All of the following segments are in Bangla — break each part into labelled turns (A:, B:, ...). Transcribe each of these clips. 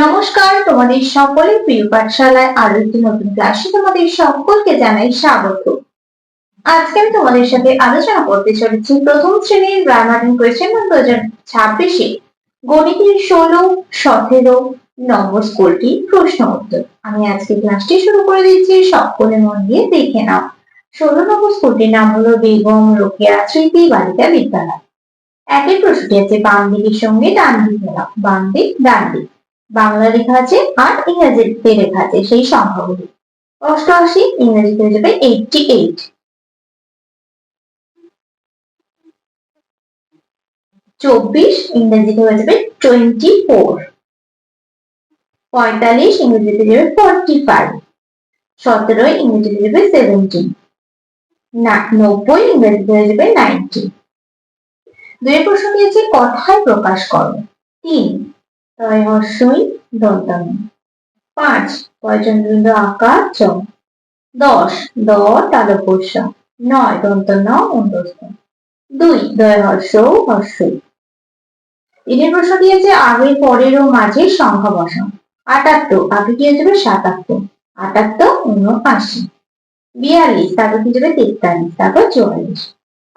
A: নমস্কার, তোমাদের সকলের প্রিয় পাঠশালায় আরো একটি নতুন ক্লাসে তোমাদের সকলকে জানাই স্বাগত। আজকে আমি তোমাদের সাথে আলোচনা করতে চলেছি প্রথম শ্রেণীর গ্রামার এন্ড কোয়েশ্চেন 2026 গণিতের 16-17 নম্বর স্কুলটি প্রশ্ন উত্তর। আমি আজকে ক্লাসটি শুরু করে দিচ্ছি, সকলে মন দিয়ে দেখে নাও। 16 নম্বর স্কুলটির নাম হলো বেগম রোকেয়া স্মৃতি বালিকা বিদ্যালয়। একের প্রশ্নটি আছে বাম দিকের সঙ্গে ডান দিক মেলাও। বাম দিক ডান দিক, বাংলা লেখা আছে আর ইংরেজিতে লেখা আছে সেই সংখ্যাগুলি। 88 ইংরেজিতে হয়ে যাবে 88, 24 ইংরেজিতে হয়ে যাবে 24, 45 ইংরেজিতে যাবে 45, 17 ইংরেজিতে যাবে 17, 90 ইংরেজিতে হয়ে যাবে 90। দুই প্রশ্নটি আছে কথায় প্রকাশ করো। 3 তয় হর্ষই দন্তন, 5 পয়চন্দ্রবিন্দু আকার চ, 10 দ তালব্য, 9 দন্ত ন অন্তস্থ, 2 দয় হর্ষ হর্ষই। তিনের প্রশ্ন দিয়েছে আগে পরের ও মাঝের সংখ্যা বসাও। 78 আগে কি হয়ে যাবে 77, 78 79, 42 তারপর কি যাবে 43, তারপর 44,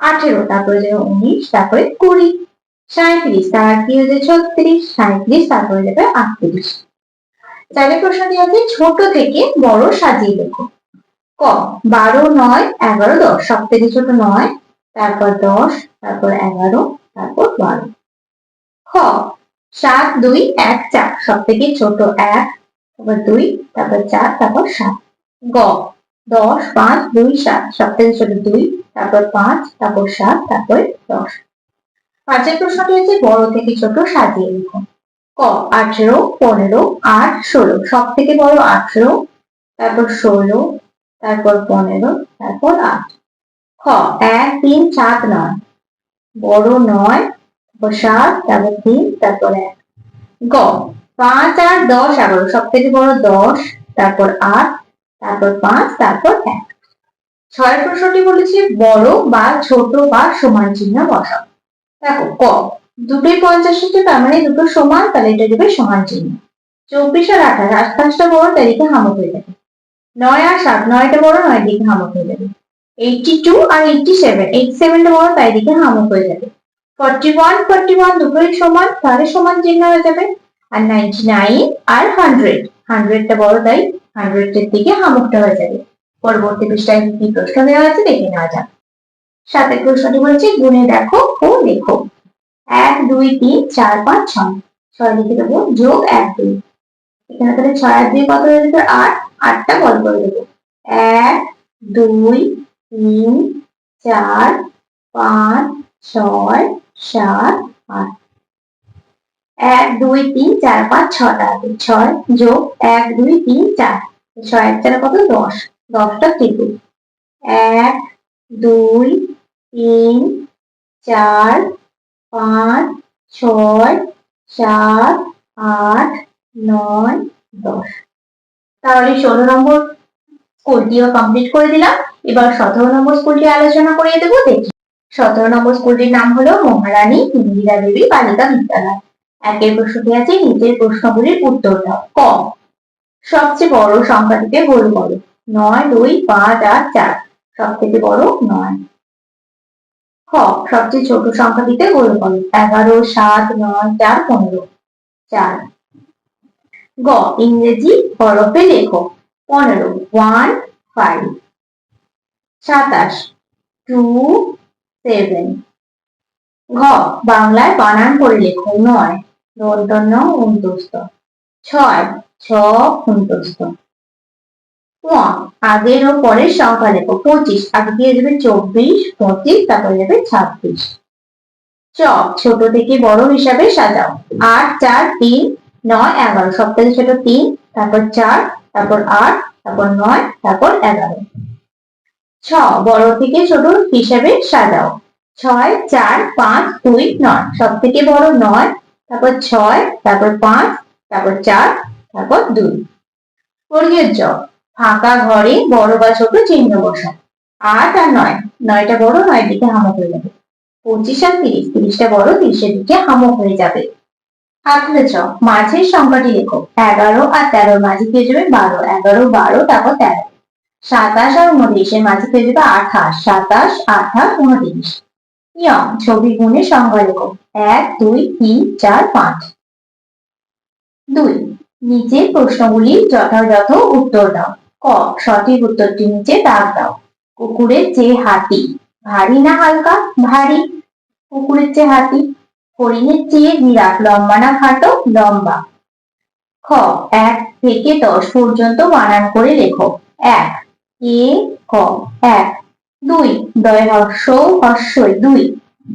A: 18 তারপরে যাবে 19, তারপরে 20, 37 তার কি হয়ে যাবে 36, 37 তারপরে যাবে 38। চারের প্রশ্নটি আছে ছোট থেকে বড় সাজিয়ে লেখো। ক 12 9 11 10, সব থেকে ছোট 9, তারপর 10, তারপর 11, তারপর 12। খ 7 2 1 4, সব থেকে ছোট 1, তারপর 2, তারপর 4, তারপর 7। গ 10 5 2 7, সব থেকে ছোট 2, তারপর 5, তারপর 7, তারপর 10। পাঁচের প্রশ্নটি হচ্ছে বড় থেকে ছোট সাজিয়ে লেখো। ক 18 15 8 16, সব থেকে বড় 18, তারপর 16, তারপর 15, তারপর 8। খ 1 3 7 9, বড় 9, তারপর 7, তারপর 3, তারপর 1। গ 5 8 10 11, সব থেকে বড় 10, তারপর 8, তারপর 5, তারপর 1। ছয়ের প্রশ্নটি বলেছে বড় বা ছোট বা সমান চিহ্ন বসাও। দেখো ক দুটোই 50, তার মানে দুটো সমান, তাহলে এটা দেবে সমান চিহ্ন। 24 আর 28, 28টা বড়, তাই দিকে হামক হয়ে যাবে। 9 আর 7, 9টা বড়, 9 দিকে হামক হয়ে যাবে। 82 আর 87, 87টা বড়, তাই দিকে হামক হয়ে যাবে। 41 41 দুটোই সমান, তাহলে সমান চিহ্ন হয়ে যাবে। আর 99 আর 100, 100টা বড়, তাই 100 এর দিকে হামকটা হয়ে যাবে। পরবর্তী পৃষ্ঠায় কি প্রশ্ন দেওয়া আছে দেখে নেওয়া যাক। সাতের প্রশ্নটি বলছে গুণে দেখো ও লেখো। 1 2 3 4 5 6, 6 লিখে দেবো যোগ 1 2, এখানে তাহলে 6 আর 2 কত হয়ে যাবে 8, 8টা বল করে দেবো। 1 2 3 4 5 6 7 8, 1 2 3 4 5 6টা আছে, 6 যোগ 1 2 3 4, 6 1 4 কত 10, 10টা ত্রিভুজ। 1 2 3 4 5 6 7 8 9 10। তাহলে 16 নম্বর স্কুলটিও কমপ্লিট করে দিলাম। এবার 17 নম্বর স্কুলটি আলোচনা করিয়ে দেবো, দেখি। 17 নম্বর স্কুলটির নাম হলো মহারানী ইন্দিরা দেবী বালিকা বিদ্যালয়। একের প্রশ্নটি আছে নিচের প্রশ্নগুলির উত্তর দাও। ক সবচেয়ে বড় সংখ্যাটিকে গোল করো। 9 2 5 8 4, সব থেকে বড় 9। খ সবচেয়ে ছোট সংখ্যাটিতে গোল করো। 11 7 9 4 15, 4। গ ইংরেজি হরফে লেখো। 15 1 5, 27 2 7। ঘ বাংলায় বানান করে লেখো। 9 দন্ত ন অন্তস্থ, 6 ছ অন্তস্থ। আগের ও পরের সংখ্যা লেখো। 25 আগে দিয়ে যাবে 24, 25 তারপরে যাবে 26। চ ছোট থেকে বড় হিসাবে সাজাও। 8 4 3 9 11, সব থেকে ছোট 3, তারপর 4, তারপর 8, তারপর 9, তারপর 11। ছ বড় থেকে ছোট হিসাবে সাজাও। 6 4 5 2 9, সব থেকে বড় 9, তারপর 6, তারপর 5, তারপর 4, তারপর 2। বর্গীয় জ ফাঁকা ঘরে বড় বা ছোট চিহ্ন বসাও। 8 আর 9, 9টা বড়, 9 দিকে হামক হয়ে যাবে। 25 আর 30, 30টা বড়, 30 এর দিকে হামক হয়ে যাবে। 18 মাঝের সংখ্যাটি লেখো। 11 আর 13 মাঝে কি হয়ে যাবে 12, 11 12 তারপর 13। 27 আর 29 এর মাঝে কি হয়ে যাবে 28, 27 28 29। ছবি গুণের সংখ্যা লেখো। 1 2 3 4 5। 2 নিচে প্রশ্নগুলির যথাযথ উত্তর দাও। ক সঠিক উত্তরটি নিচে দাগ দাও। কুকুরের চেয়ে হাতি ভারী না হালকা? ভারী। কুকুরের চেয়ে হাতি। হরিণের চেয়ে বিড়াল লম্বা না খাটো? লম্বা। খ 1 থেকে 10 পর্যন্ত বানান করে লেখো। 1 এ ক 1। 2 দয় হর্ষই 2।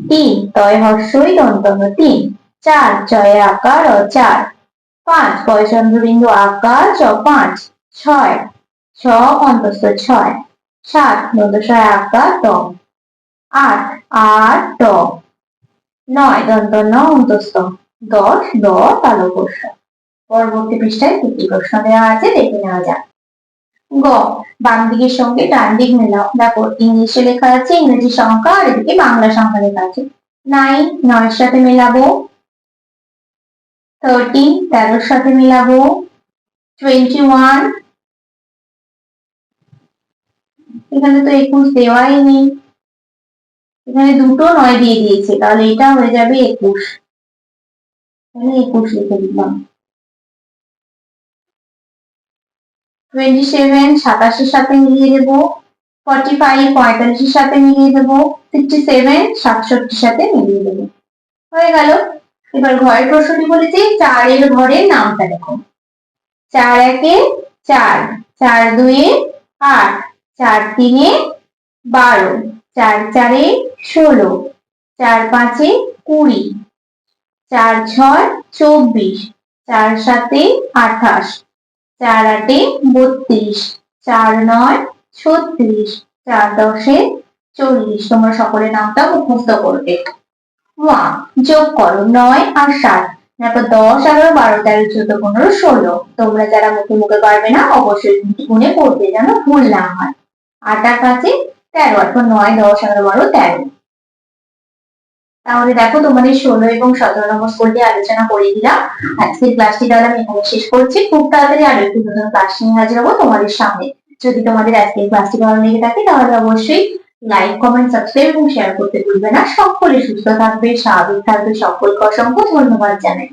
A: 3 তয় হর্ষই দন্তন্য 3। 4 জয়ে আকার অ 4। 5 পয়চন্দ্রবিন্দু আকার চ 5। 6 ছ অন্তস্থ 6। 7 দন্তস্বয় আকার ত। 8 আট ট। 9 দন্তন্য অন্তস্থ। 10 দ তালব্য শ। পরবর্তী পৃষ্ঠায় দুটি প্রশ্ন দেওয়া আছে, দেখে নেওয়া যাক। গ বাম দিকের সঙ্গে ডান দিক মেলাও। দেখো ইংলিশে লেখা আছে ইংরেজি সংখ্যা আর এদিকে বাংলা সংখ্যা লেখা আছে। 9 9 সাথে মেলাবো। 13 13 সাথে মেলাবো। 21 এখানে তো 21 দেওয়াই নেই, এখানে দুটো 9 দিয়ে দিয়েছে, তাহলে এটা হয়ে যাবে 21। তাহলে 21 লিখে দিলাম। 27 27 এর সাথে মিলিয়ে দেব। 45 45 এর সাথে মিলিয়ে দেব। 67 67 সাথে মিলিয়ে দেব। হয়ে গেল। এবার ঘরের প্রশ্নটি বলেছে 4 এর ঘরের নামটা লেখো। 4 একে 4, 4 দুয়ে 8, 4 তিনে 12, 4 চারে 16, 4 পাঁচে 20, 4 ছয় 24, 4 সাতে 28, 4 আটে 32, 4 নয় 36, 4 দশে 40। তোমরা সকলে নামটা মুখস্থ করবে। যোগ করো 9 আর 7। তারপর 10 11 12 13 14 15 16। তোমরা যারা মুখে মুখে পারবে না অবশ্যই গুণে করবে যেন ভুল না হয়। 8 আর 5 13, অর্থাৎ 9 10 11 12 13। তাহলে দেখো তোমাদের 16 এবং 17 নম্বর স্কুলটি আলোচনা করে দিলাম। আজকের ক্লাসটি তাহলে আমি এখানে শেষ করছি। খুব তাড়াতাড়ি আরো একটি নতুন ক্লাস নিয়ে হাজির হবো তোমাদের সামনে। যদি তোমাদের আজকের ক্লাসটি ভালো লেগে থাকে তাহলে অবশ্যই লাইক কমেন্ট সাবস্ক্রাইব এবং শেয়ার করতে ভুলবে না। সকলে সুস্থ থাকবে, স্বাভাবিক থাকবে। সকলকে অসংখ্য ধন্যবাদ জানাই।